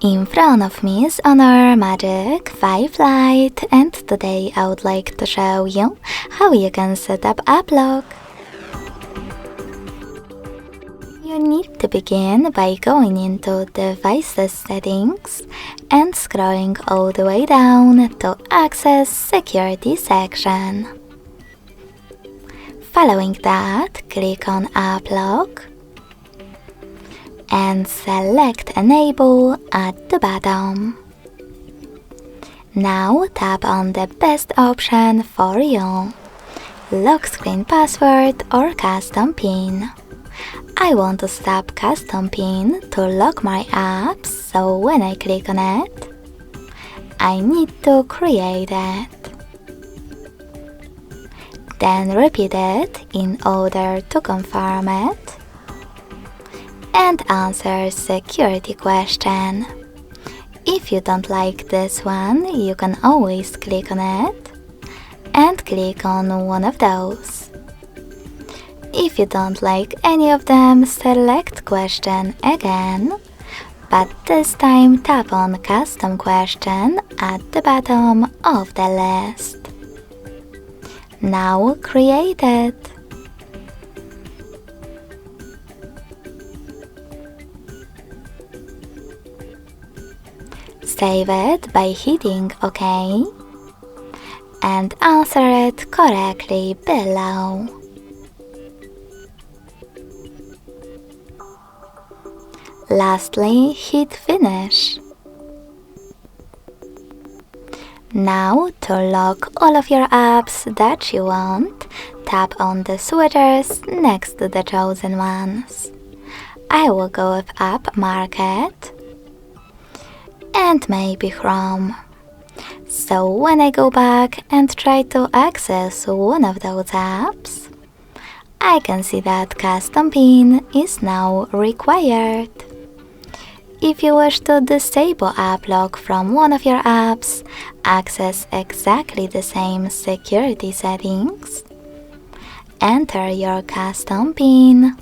In front of me is HONOR Magic5 Lite, and today I would like to show you how you can set up app lock. You need to begin by going into Devices Settings and scrolling all the way down to Access Security section. Following that, click on App Lock and select Enable at the bottom. Now tap on the best option for you, lock screen password or custom PIN. I want to stop custom PIN to lock my apps, so when I click on it, I need to create it. Then repeat it in order to confirm it and answer security question. If you don't like this one, you can always click on it and click on one of those. If you don't like any of them, select question again, but this time tap on custom question at the bottom of the list. Now create it. Save it by hitting OK and answer it correctly below. Lastly, hit Finish. Now, to lock all of your apps that you want, tap on the switches next to the chosen ones. I will go with App Market and maybe Chrome. So when I go back and try to access one of those apps, I can see that custom PIN is now required. If you wish to disable app lock from one of your apps, access exactly the same security settings, enter your custom PIN,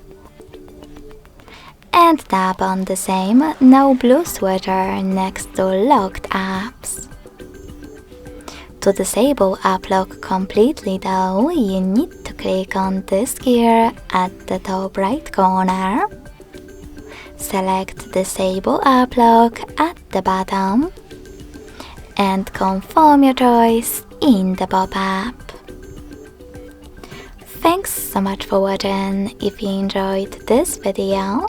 and tap on the same no blue switcher next to locked apps. To disable app lock completely though, you need to click on this gear at the top right corner. Select Disable App Lock at the bottom and confirm your choice in the pop-up. Thanks so much for watching. If you enjoyed this video,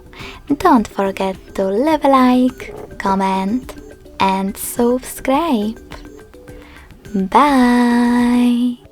don't forget to leave a like, comment and subscribe. Bye!